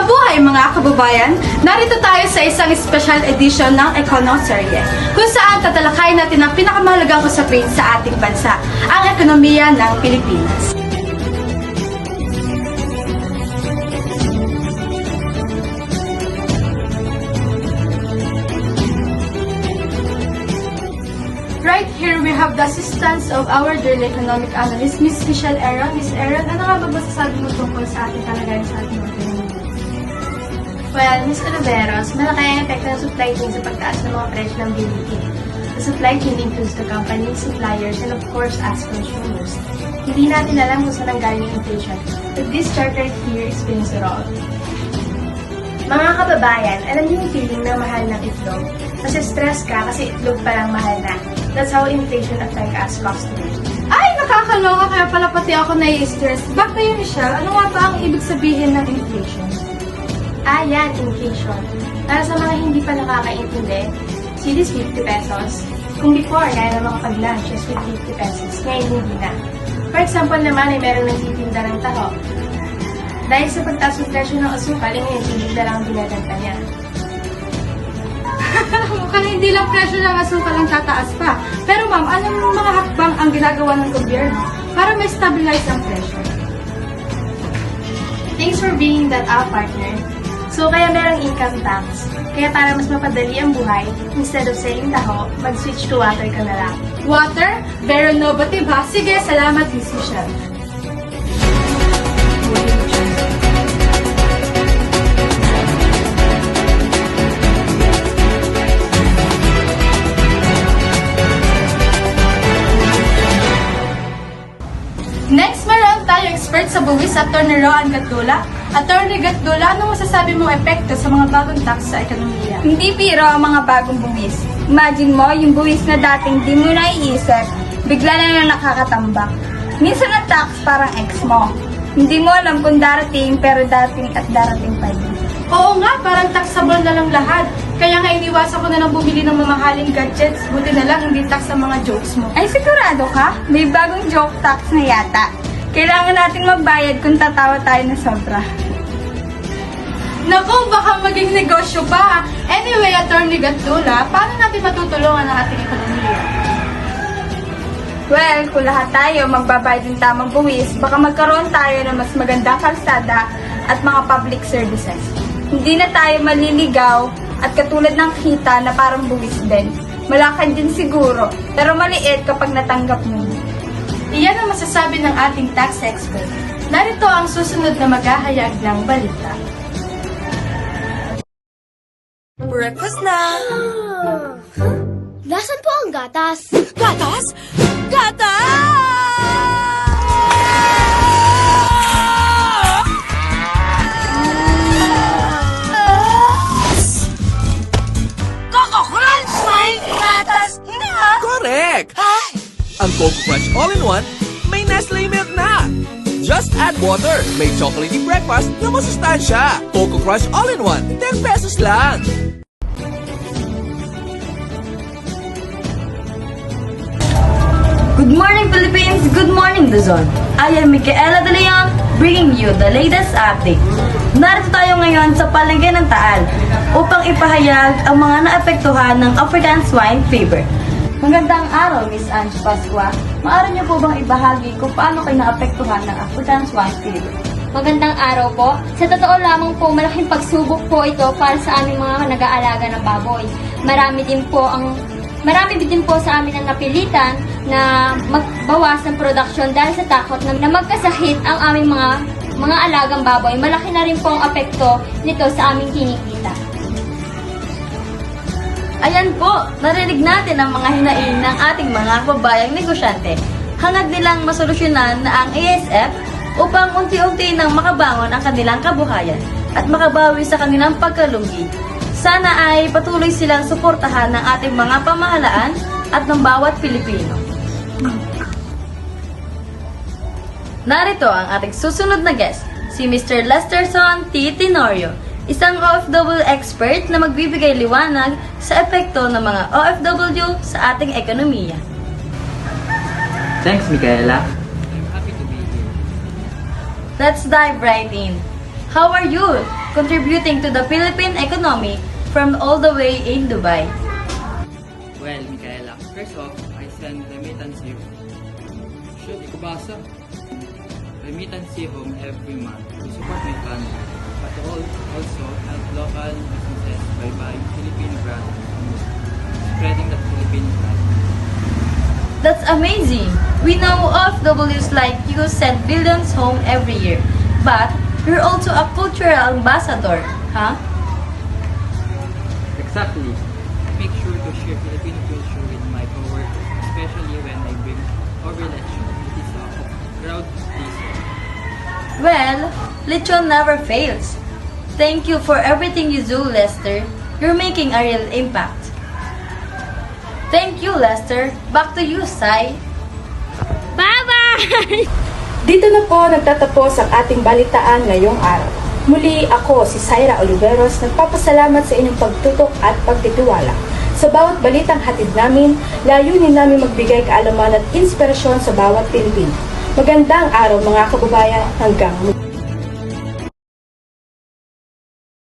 Mabuhay mga kababayan! Narito tayo sa isang special edition ng Econoserye, kung saan tatalakayin natin ang pinakamahalagang usapin sa ating bansa, ang ekonomiya ng Pilipinas. Right here, we have the assistance of our dearly economic analyst, Ms. Michelle Aaron. Ms. Aaron, ano nga ba masasabi mo tungkol sa ating kalagayan sa ating ekonomiya? Well, Ms. Oliveros, malaki ang epekto ng supply chain sa pagtaas ng mga presyo ng bilihin. The supply chain includes the companies, suppliers, and of course, us consumers. Hindi natin alam kung saan nanggaling yung inflation, but this chart right here explains it all. Mga kababayan, alam niyo yung feeling na mahal ng itlog? Kasi stress ka kasi itlog palang mahal na. That's how inflation affects us customers. Ay, nakakaloka, kaya pala pati ako nai-stress. Back to you, Michelle. Ano nga ba ang ibig sabihin ng inflation? Yan, inflation. Para sa mga hindi pa nakakaintindi, see this 50 pesos? Kung before, kaya na makapag-lunch just with 50 pesos, ngayon hindi na. For example naman, ay meron nagtitinda ng taho. Dahil sa pagtaas ng presyo ng asukal, ngayon tubig na lang ang binaganta niya. Mukhang hindi lang presyo ng asukal ang tataas pa. Pero ma'am, anong mga hakbang ang ginagawa ng gobyerno para ma-stabilize ang presyo? Thanks for being that partner. So, kaya merong income tax. Kaya para mas mapadali ang buhay, instead of selling taho, mag-switch to water ka na lang. Water? Very innovative ha? Sige, salamat Miss Michelle. Next, meron tayo expert sa buwis, Atty. Roan Gatdula. Atty. Gatdula, ano masasabi mong epekto sa mga bagong tax sa ekonomiya? Hindi biro ang mga bagong buwis. Imagine mo, yung buwis na dating di mo naiisip, bigla na lang nakakatambak. Minsan ang tax parang ex mo. Hindi mo alam kung darating, pero darating at darating pa din. Oo nga, parang taxable na lang lahat. Kaya nga iniwasan ko na lang bumili ng mamahaling gadgets. Buti na lang hindi tax sa mga jokes mo. Ay, sigurado ka? May bagong joke tax na yata. Kailangan natin magbayad kung tatawa tayo na sobra. Naku, baka maging negosyo pa. Anyway, Atty. Gatdula, paano natin matutulungan ang ating ekonomiya? Well, kung lahat tayo magbabayad ng tamang buwis, baka magkaroon tayo ng mas magandang kalsada at mga public services. Hindi na tayo maliligaw at katulad ng kita na parang buwis din. Malakad din siguro, pero maliit kapag natanggap mo. Iyan ang masasabi ng ating tax expert. Narito ang susunod na maghahayag ng balita. Breakfast na! Nasaan po ang gatas? Gatas? Gatas! Coco Crunch! May gatas na! Correct! Ang Coco Crunch All-in-One, may Nestle milk na! Just add water. May chocolatey breakfast na masustansya. Coco Crunch All-in-One, 10 pesos lang! Good morning, Philippines! Good morning, Luzon! I am Micaela De Leon, bringing you the latest update. Narito tayo ngayon sa palengke ng Taal upang ipahayag ang mga naapektuhan ng African Swine Fever. Magandang araw, Miss Ange Pascua. Maaari niyo po bang ibahagi kung paano kayo naapektuhan ng African Swine Fever? Magandang araw po. Sa totoo lamang po, malaking pagsubok po ito para sa aming mga nag-aalaga ng baboy. Marami din po sa amin ang napilitan na magbawas ng produksyon dahil sa takot na magkasakit ang aming mga alagang baboy. Malaki na rin po ang apekto nito sa aming kinikita. Ayan po, narinig natin ang mga hinaing ng ating mga kababayang negosyante. Hangad nilang masolusyonan na ang ASF upang unti-unti nang makabangon ang kanilang kabuhayan at makabawi sa kanilang pagkalunggi. Sana ay patuloy silang suportahan ng ating mga pamahalaan at ng bawat Pilipino. Narito ang ating susunod na guest, si Mr. Lesterson T. Tenorio, isang OFW expert na magbibigay liwanag sa epekto ng mga OFW sa ating ekonomiya. Thanks, Micaela. Let's dive right in. How are you? contributing to the Philippine economy from all the way in Dubai? Well, Micaela, first off, I send remittance here. Should ikubasa. Remittance home every month to support my family, but also help local businesses by buying Filipino brands and spreading the Filipino brand. That's amazing! We know OFWs like you send billions home every year, but you're also a cultural ambassador, huh? Exactly. Make sure to share Filipino culture with my coworkers, especially when I bring over lechon. It is a crowd pleaser. Well, lechon never fails. Thank you for everything you do, Lester. You're making a real impact. Thank you, Lester. Back to you, Sai. Bye-bye! Dito na po nagtatapos ang ating balitaan ngayong araw. Muli ako si Syra Oliveros, nagpapasalamat sa inyong pagtutok at pagtitiwala. Sa bawat balitang hatid namin, layunin namin magbigay kaalaman at inspirasyon sa bawat Pilipino. Magandang araw mga kababayan, hanggang muli.